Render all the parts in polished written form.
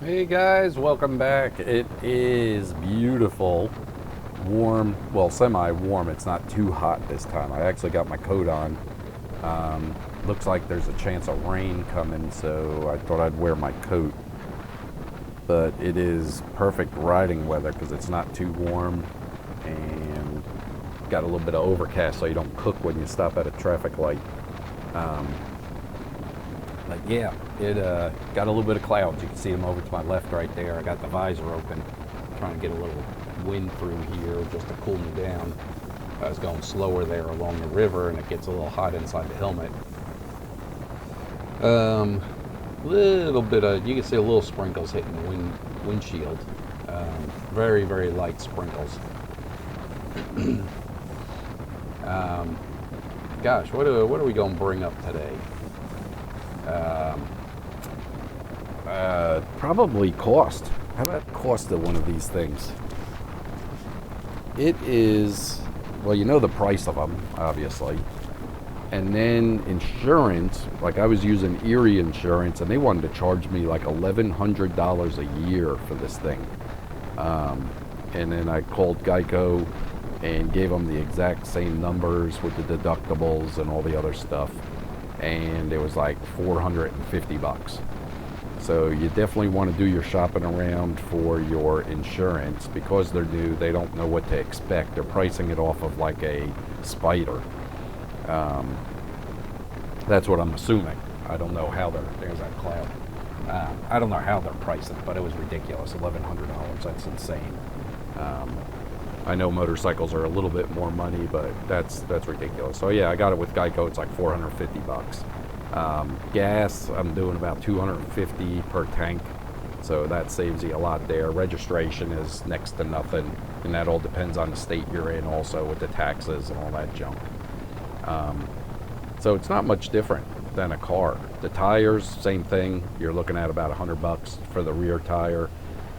Hey guys, welcome back. It is beautiful, warm, well, semi-warm. It's not too hot this time. I actually got my coat on. Looks like there's a chance of rain coming, so I thought I'd wear my coat. But it is perfect riding weather because it's not too warm and got a little bit of overcast so you don't cook when you stop at a traffic light. Um, But yeah, it got a little bit of clouds. You can see them over to my left right there. I got the visor open, trying to get a little wind through here just to cool me down. I was going slower there along the river, and it gets a little hot inside the helmet. Little bit of, you can see a little sprinkles hitting the windshield. Very, very light sprinkles. um, Gosh, what are we going to bring up today? Probably cost. How about cost of one of these things? It is, well, you know the price of them, obviously. And then insurance, like I was using Erie Insurance, and they wanted to charge me like $1,100 a year for this thing. And then I called Geico and gave them the exact same numbers with the deductibles and all the other stuff. And it was like $450. So you definitely want to do your shopping around for your insurance because they're new. They don't know what to expect. They're pricing it off of like a spider. That's what I'm assuming. I don't know how there's that cloud. I don't know how they're pricing, but it was ridiculous. $1,100. That's insane. I know motorcycles are a little bit more money, but that's ridiculous. So yeah, I got it with Geico. It's like $450. Gas, I'm doing about $250 per tank, so that saves you a lot there. Registration is next to nothing, and that all depends on the state you're in, also with the taxes and all that junk. So it's not much different than a car. The tires, same thing. You're looking at about $100 for the rear tire,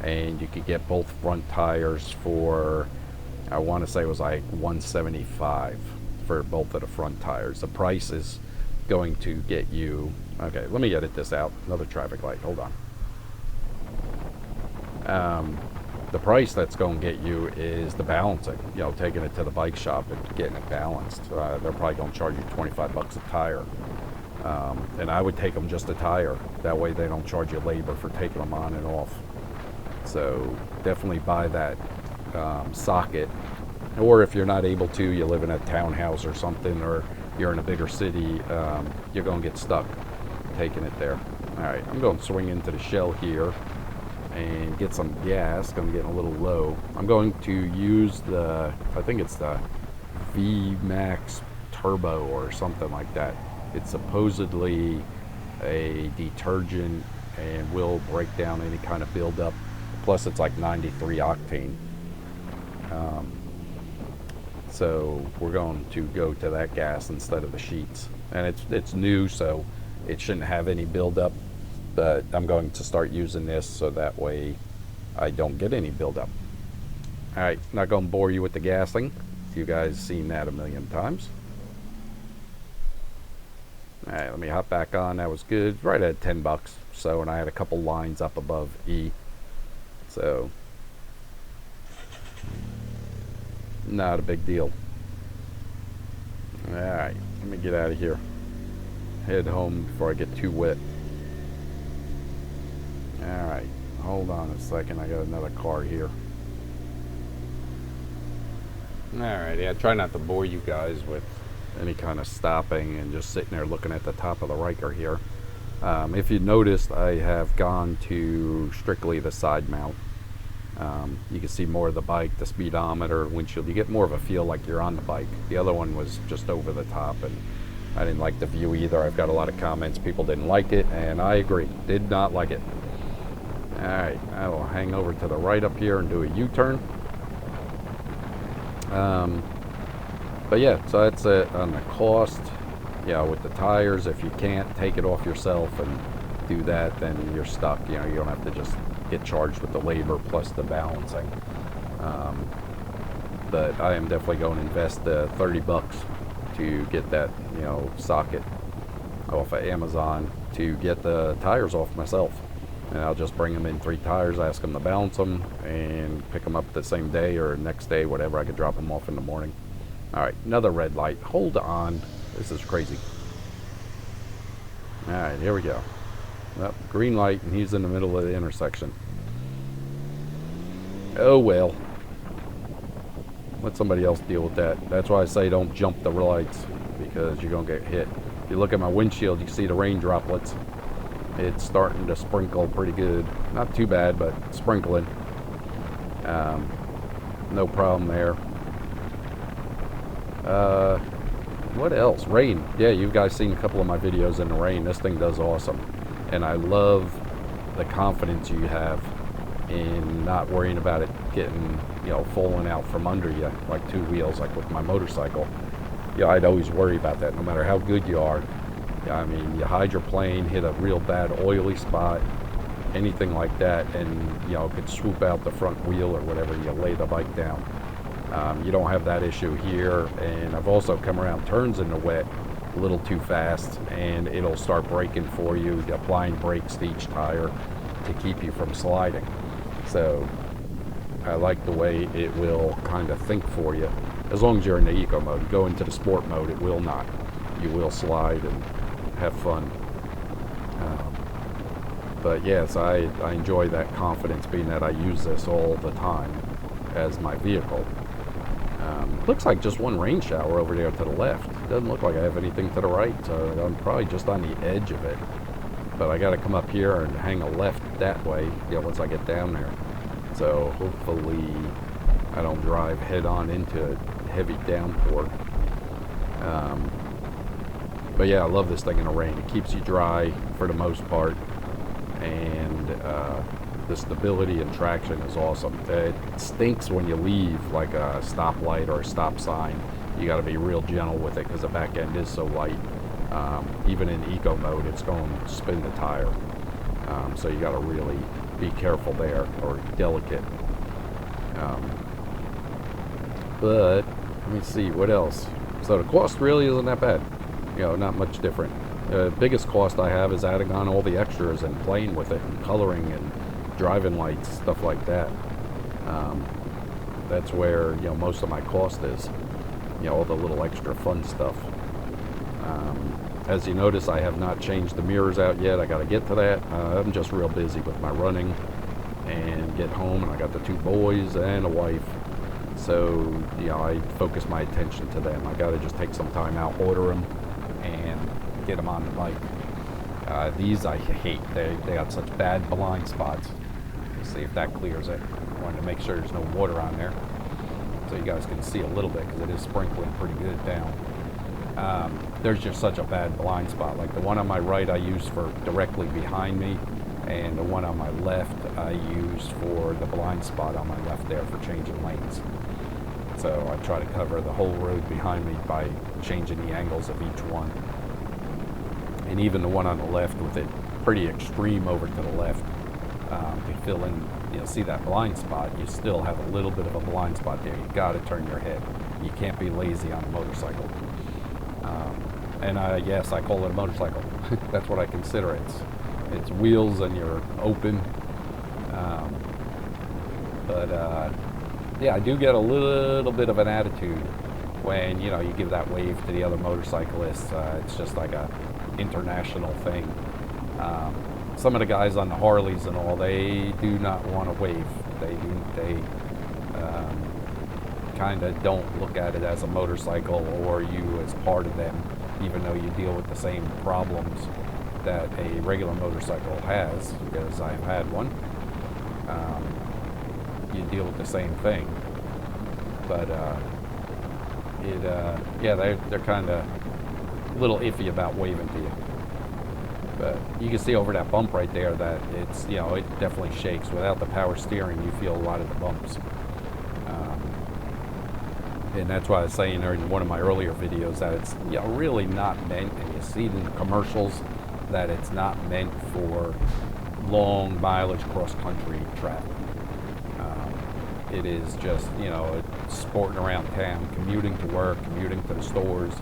and you could get both front tires for, I want to say it was like $175 for both of the front tires. The price is going to get you, okay, let me edit this out. Another traffic light, hold on. The price that's going to get you is the balancing, taking it to the bike shop and getting it balanced. They're probably going to charge you $25 a tire. And I would take them just a tire. That way they don't charge you labor for taking them on and off. So definitely buy that socket. Or if you're not able to, you live in a townhouse or something, or you're in a bigger city, you're going to get stuck taking it there. All right, I'm going to swing into the Shell here and get some gas. I'm getting a little low. I'm going to use I think it's the V-Max Turbo or something like that. It's supposedly a detergent and will break down any kind of buildup. Plus it's like 93 octane. So we're going to go to that gas instead of the sheets. And it's new, so it shouldn't have any buildup. But I'm going to start using this so that way I don't get any buildup. All right, not going to bore you with the gassing. You guys seen that a million times. All right, let me hop back on. That was good. Right at $10. So, and I had a couple lines up above E. So, not a big deal. All right, let me get out of here. Head home before I get too wet. All right, hold on a second. I got another car here. All right, yeah, try not to bore you guys with any kind of stopping and just sitting there looking at the top of the Ryker here. If you noticed, I have gone to strictly the side mount. You can see more of the bike, the speedometer, windshield. You get more of a feel like you're on the bike. The other one was just over the top, and I didn't like the view either. I've got a lot of comments. People didn't like it, and I agree. Did not like it. All right, I will hang over to the right up here and do a U-turn. But yeah, so that's it on the cost. Yeah, with the tires, if you can't take it off yourself and do that, then you're stuck. You don't have to just get charged with the labor plus the balancing. But I am definitely going to invest $30 to get that, socket off of Amazon to get the tires off myself. And I'll just bring them in 3 tires, ask them to balance them, and pick them up the same day or next day, whatever. I could drop them off in the morning. All right, another red light. Hold on. This is crazy. All right, here we go. Well, green light, and he's in the middle of the intersection. Oh, well. Let somebody else deal with that. That's why I say don't jump the lights, because you're going to get hit. If you look at my windshield, you see the rain droplets. It's starting to sprinkle pretty good. Not too bad, but sprinkling. No problem there. What else? Rain. Yeah, you guys seen a couple of my videos in the rain. This thing does awesome. And I love the confidence you have in not worrying about it getting, falling out from under you like 2 wheels, like with my motorcycle. Yeah, I'd always worry about that no matter how good you are. I mean, you hydroplane, hit a real bad oily spot, anything like that, and it could swoop out the front wheel or whatever. You lay the bike down. You don't have that issue here, and I've also come around turns in the wet a little too fast, and it'll start braking for you, applying brakes to each tire to keep you from sliding. So I like the way it will kind of think for you, as long as you're in the eco mode. You go into the sport mode, it will not. You will slide and have fun. But yes, I enjoy that confidence, being that I use this all the time as my vehicle. Looks like just one rain shower over there to the left. Doesn't look like I have anything to the right, so I'm probably just on the edge of it. But I got to come up here and hang a left that way, once I get down there. So hopefully I don't drive head on into a heavy downpour. But yeah, I love this thing in the rain. It keeps you dry for the most part, and the stability and traction is awesome. It stinks when you leave like a stoplight or a stop sign. You got to be real gentle with it because the back end is so light. Even in eco mode, it's going to spin the tire. So you got to really be careful there, or delicate. But let me see what else. So the cost really isn't that bad. Not much different. The biggest cost I have is adding on all the extras and playing with it and coloring and driving lights, stuff like that. That's where most of my cost is. All the little extra fun stuff. As you notice, I have not changed the mirrors out yet. I got to get to that. I'm just real busy with my running and get home, and I got the 2 boys and a wife. So I focus my attention to them. I got to just take some time out, order them, and get them on the bike. These I hate. They got such bad blind spots. Let's see if that clears it. I wanted to make sure there's no water on there, so you guys can see a little bit, because it is sprinkling pretty good down. There's just such a bad blind spot. Like the one on my right I use for directly behind me, and the one on my left I use for the blind spot on my left there for changing lanes. So I try to cover the whole road behind me by changing the angles of each one. And even the one on the left with it pretty extreme over to the left, to fill in, see that blind spot, you still have a little bit of a blind spot there. You got to turn your head. You can't be lazy on a motorcycle. And yes, I call it a motorcycle. That's what I consider it. It's wheels and you're open. Yeah, I do get a little bit of an attitude when you give that wave to the other motorcyclists. It's just like a international thing. Some of the guys on the Harleys and all, they do not want to wave. They kind of don't look at it as a motorcycle or you as part of them, even though you deal with the same problems that a regular motorcycle has, because I've had one. You deal with the same thing, but yeah, they're kind of a little iffy about waving to you. But you can see over that bump right there that it's, it definitely shakes. Without the power steering, you feel a lot of the bumps. And that's why I was saying in one of my earlier videos that it's really not meant, and you see it in the commercials, that it's not meant for long mileage cross-country travel. It is just, sporting around town, commuting to work, commuting to the stores,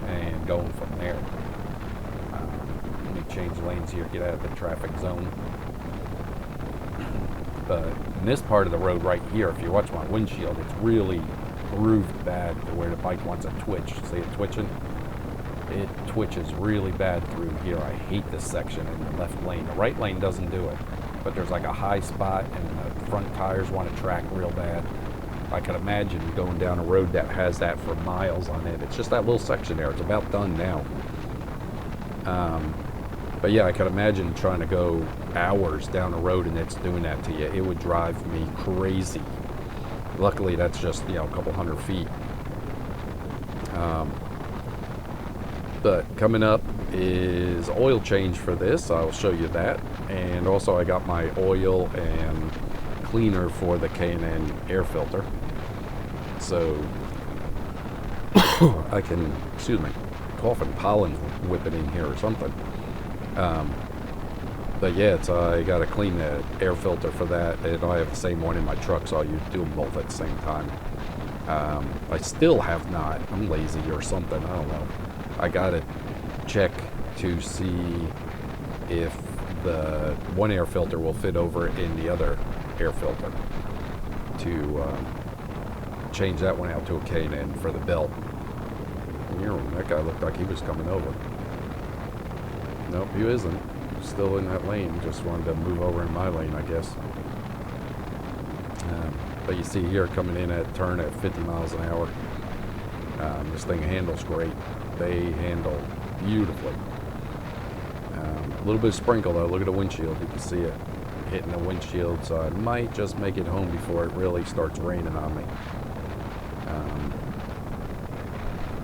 and going from there. Let me change lanes here, get out of the traffic zone. But in this part of the road right here, if you watch my windshield, it's really grooved bad to where the bike wants to twitch. See it twitching? It twitches really bad through here. I hate this section in the left lane. The right lane doesn't do it, but there's like a high spot and the front tires want to track real bad. I can imagine going down a road that has that for miles on it. It's just that little section there. It's about done now. But yeah, I can imagine trying to go hours down the road and it's doing that to you. It would drive me crazy. Luckily, that's just, a couple hundred feet. But coming up is oil change for this. I'll show you that. And also I got my oil and cleaner for the K&N air filter. So I can, excuse me, coughing, pollen whipping in here or something. But yeah, I got to clean the air filter for that. And I have the same one in my truck, so I'll do them both at the same time. I still have not. I'm lazy or something. I don't know. I got to check to see if the one air filter will fit over in the other air filter to change that one out to a K&N for the belt. That guy looked like he was coming over. Nope, he isn't. Still in that lane. Just wanted to move over in my lane, I guess. But you see here coming in at turn at 50 miles an hour. This thing handles great. They handle beautifully. A little bit of sprinkle though. Look at the windshield. You can see it hitting the windshield. So I might just make it home before it really starts raining on me.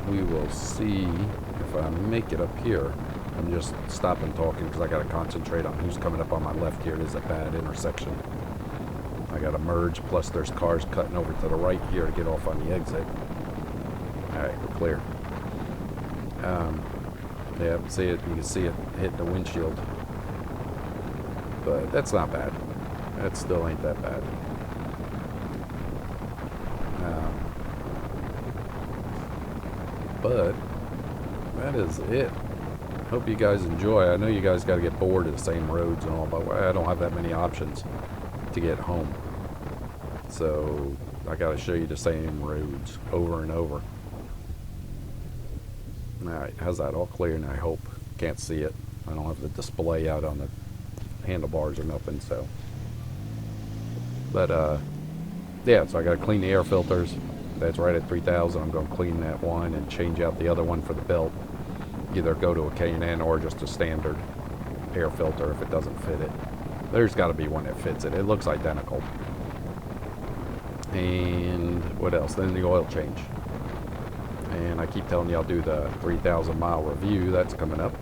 We will see if I make it up here. I'm just stopping talking because I got to concentrate on who's coming up on my left here. It is a bad intersection. I got to merge, plus there's cars cutting over to the right here to get off on the exit. Alright, we're clear. Yeah, see it. You can see it hitting the windshield. But that's not bad. That still ain't that bad. But that is it. Hope you guys enjoy. I know you guys got to get bored of the same roads and all, but I don't have that many options to get home. So I got to show you the same roads over and over. Alright, how's that? All clear now, I hope. Can't see it. I don't have the display out on the handlebars or nothing, so. But, yeah, so I got to clean the air filters. That's right at 3,000. I'm going to clean that one and change out the other one for the belt. Either go to a K&N or just a standard air filter if it doesn't fit it. There's got to be one that fits it. It looks identical. And what else? Then the oil change. And I keep telling you I'll do the 3,000 mile review. That's coming up.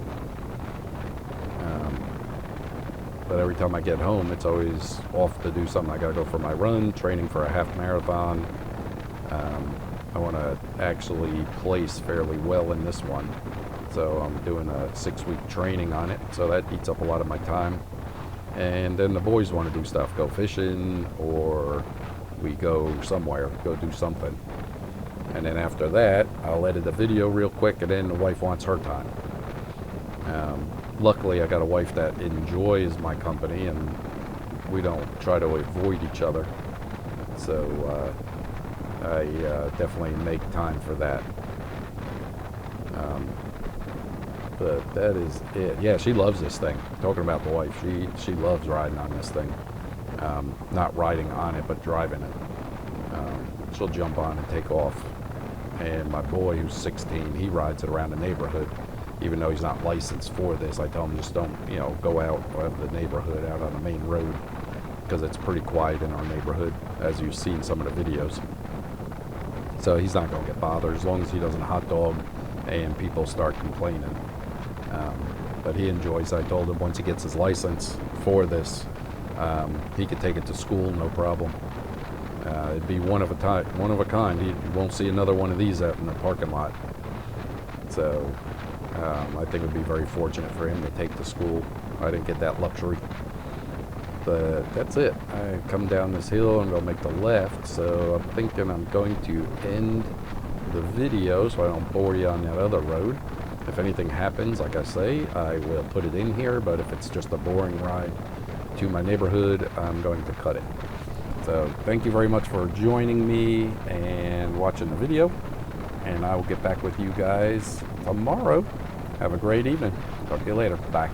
But every time I get home, it's always off to do something. I got to go for my run, training for a half marathon. I want to actually place fairly well in this one. So I'm doing a 6-week training on it. So that eats up a lot of my time. And then the boys want to do stuff, go fishing, or we go somewhere, go do something. And then after that, I'll edit the video real quick, and then the wife wants her time. Luckily, I got a wife that enjoys my company, and we don't try to avoid each other. So I definitely make time for that. But that is it. Yeah, she loves this thing. Talking about the wife, she loves riding on this thing. Not riding on it, but driving it. She'll jump on and take off. And my boy, who's 16, he rides it around the neighborhood. Even though he's not licensed for this, I tell him just don't, go out of the neighborhood, out on the main road, because it's pretty quiet in our neighborhood, as you've seen some of the videos. So he's not going to get bothered as long as he doesn't hot dog and people start complaining. But he enjoys it. I told him once he gets his license for this, he could take it to school, no problem. It'd be one of a kind. He won't see another one of these out in the parking lot. So I think it would be very fortunate for him to take to school. I didn't get that luxury. But that's it. I come down this hill, I'm going to make the left, so I'm thinking I'm going to end the video so I don't bore you on that other road. If anything happens, like I say, I will put it in here, but if it's just a boring ride to my neighborhood, I'm going to cut it. So thank you very much for joining me and watching the video, and I will get back with you guys tomorrow. Have a great evening. Talk to you later. Bye.